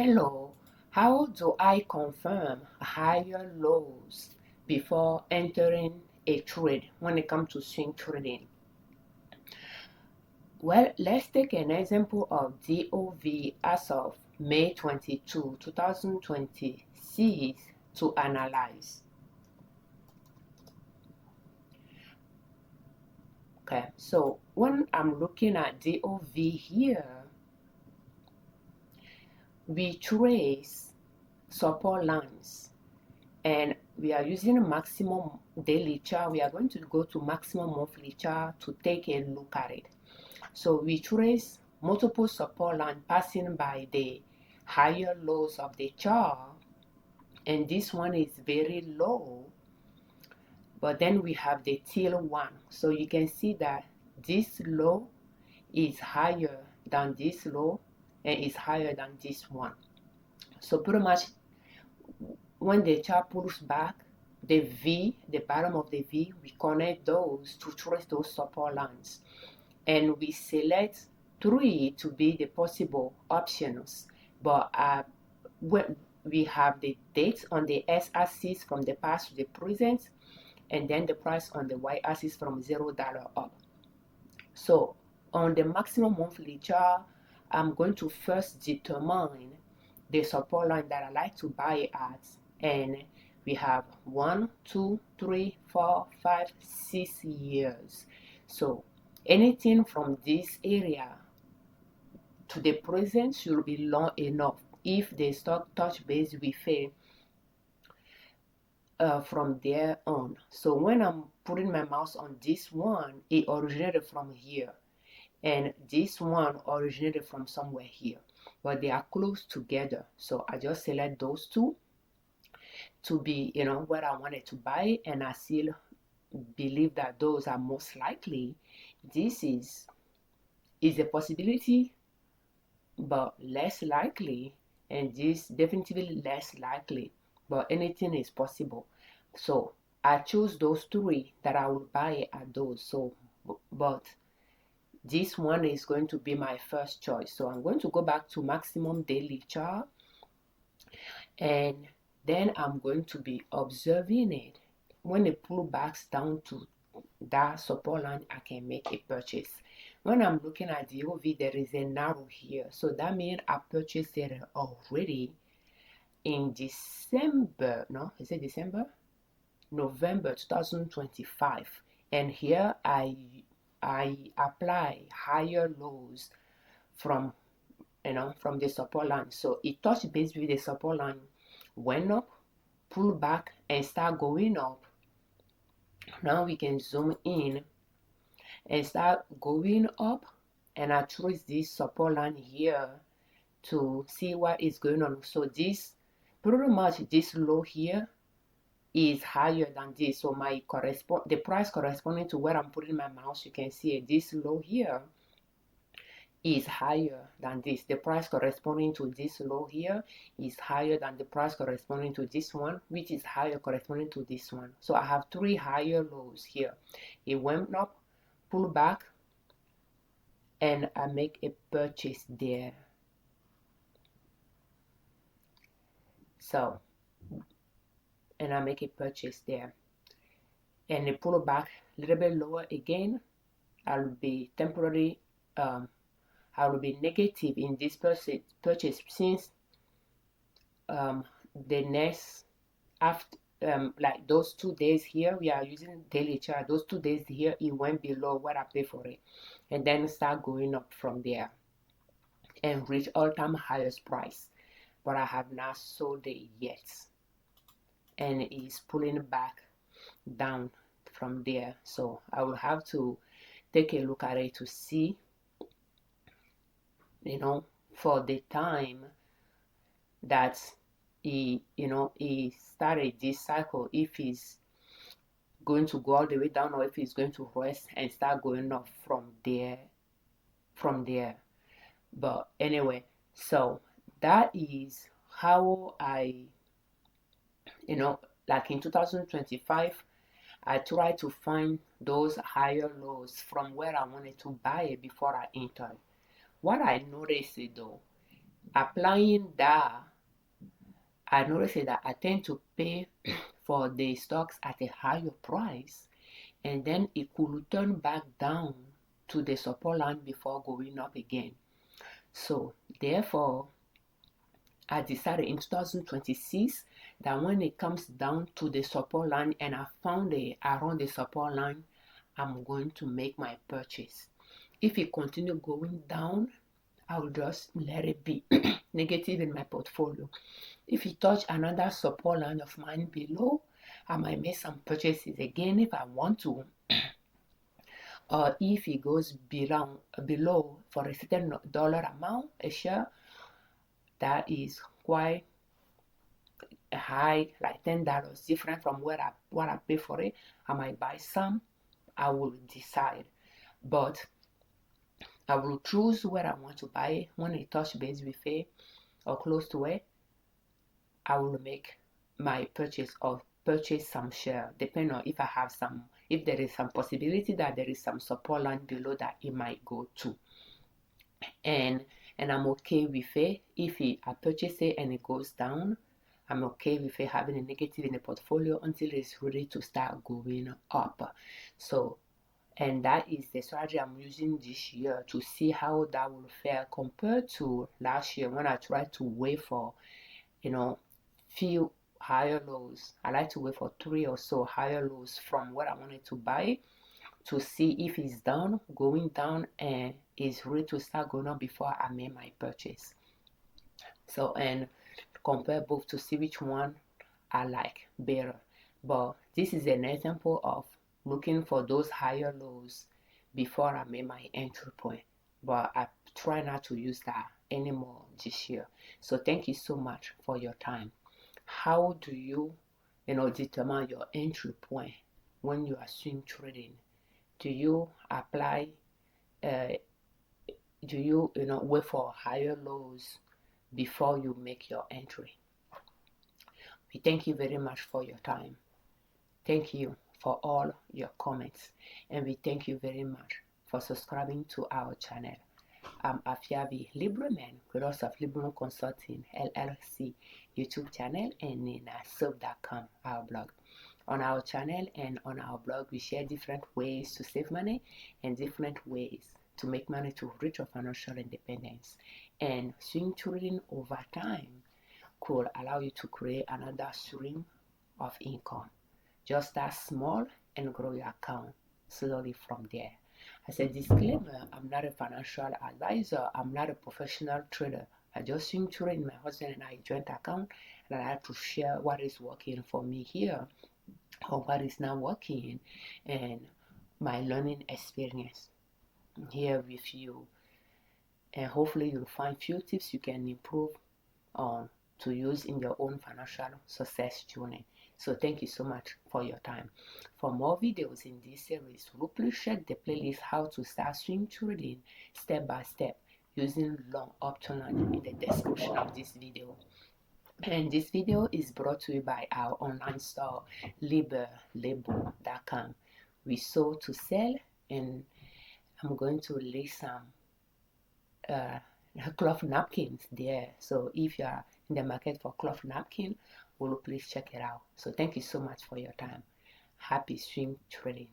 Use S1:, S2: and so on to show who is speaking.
S1: Hello, how do I confirm higher lows before entering a trade when it comes to swing trading? Well, let's take an example of DOV as of May 22, 2026 to analyze. Okay, so when I'm looking at DOV here, we trace support lines and we are using maximum daily chart. We are going to go to maximum monthly chart to take a look at it. So we trace multiple support line passing by the higher lows of the chart, and this one is very low, but then we have the tail one. So you can see that this low is higher than this low and is higher than this one. So pretty much when the chart pulls back, the V, the bottom of the V, we connect those to trace those support lines. And we select 3 to be the possible options. But when we have the dates on the x-axis from the past to the present, and then the price on the y-axis from $0 up. So on the maximum monthly chart, I'm going to first determine the support line that I like to buy at, and we have 1, 2, 3, 4, 5, 6 years. So anything from this area to the present should be long enough. If the stock touch base, we fail from there on. So when I'm putting my mouse on this one, it originated from here, and this one originated from somewhere here, but they are close together. So I just select those two to be, where I wanted to buy, and I still believe that those are most likely. This is a possibility, but less likely, and this definitely less likely, but anything is possible. So I choose those 3 that I will buy at those. So but this one is going to be my first choice. So I'm going to go back to maximum daily chart, and then I'm going to be observing it. When it pulls back down to that support line, I can make a purchase. When I'm looking at the DOV, there is a narrow here, so that means I purchased it already in December. No, is it December? November 2025, and here I apply higher lows from from the support line. So it touched base with the support line, went up, pull back, and start going up. Now we can zoom in and start going up, and I trace this support line here to see what is going on. So this pretty much this low here is higher than this. So the price corresponding to where I'm putting my mouse, you can see it, this low here is higher than this. The price corresponding to this low here is higher than the price corresponding to this one, which is higher corresponding to this one. So I have 3 higher lows here. It went up, pull back, and I make a purchase there. So, and I make a purchase there, and it pull back a little bit lower again. I'll be temporarily I will be negative in this purchase since the next after like those 2 days here, we are using daily chart. Those 2 days here, it went below what I pay for it, and then start going up from there and reach all-time highest price. But I have not sold it yet, and it is pulling back down from there. So I will have to take a look at it to see, for the time that he started this cycle, if he's going to go all the way down or if he's going to rest and start going up from there. But anyway, so that is how I, like in 2025, I try to find those higher lows from where I wanted to buy it before I entered. What I noticed though, applying that, I noticed that I tend to pay for the stocks at a higher price, and then it could turn back down to the support line before going up again. So therefore, I decided in 2026 that when it comes down to the support line and I found it around the support line, I'm going to make my purchase. If it continue going down, I'll just let it be negative in my portfolio. If it touch another support line of mine below, I might make some purchases again if I want to. Or if it goes below for a certain dollar amount a share, that is quite high, like $10, different from what I pay for it. I might buy some. I will decide, but I will choose where I want to buy it. When it touch base with it or close to it, I will make my purchase or purchase some share, depending on if I have some, if there is some possibility that there is some support line below that it might go to. And I'm okay with it. If I purchase it and it goes down, I'm okay with it having a negative in the portfolio until it's ready to start going up. So, and that is the strategy I'm using this year to see how that will fare compared to last year when I tried to wait for, few higher lows. I like to wait for 3 or so higher lows from what I wanted to buy to see if it's down, going down, and is ready to start going up before I make my purchase. So, and compare both to see which one I like better. But this is an example of looking for those higher lows before I make my entry point. But I try not to use that anymore this year. So thank you so much for your time. How do you, determine your entry point when you are swing trading? Do you apply, wait for higher lows before you make your entry? We thank you very much for your time. Thank you for all your comments, and we thank you very much for subscribing to our channel. I'm Afiavi Liberman, creator of Liberman Consulting, L.L.C YouTube channel, and in Serve.com, our blog. On our channel and on our blog, we share different ways to save money and different ways to make money to reach your financial independence. And swing trading over time could allow you to create another stream of income. Just start small and grow your account slowly from there. As a disclaimer, I'm not a financial advisor. I'm not a professional trader. I just swing trade. My husband and I joint account, and I like to share what is working for me here or what is not working and my learning experience here with you. And hopefully you'll find few tips you can improve on to use in your own financial success journey. So thank you so much for your time. For more videos in this series, please check the playlist How to Start Swing Trading Step by Step using long Uptrend in the description of this video. And this video is brought to you by our online store, Liberman.com. We sold to sell, and I'm going to list some cloth napkins there. So if you are in the market for cloth napkin, please check it out. So thank you so much for your time. Happy swing trading.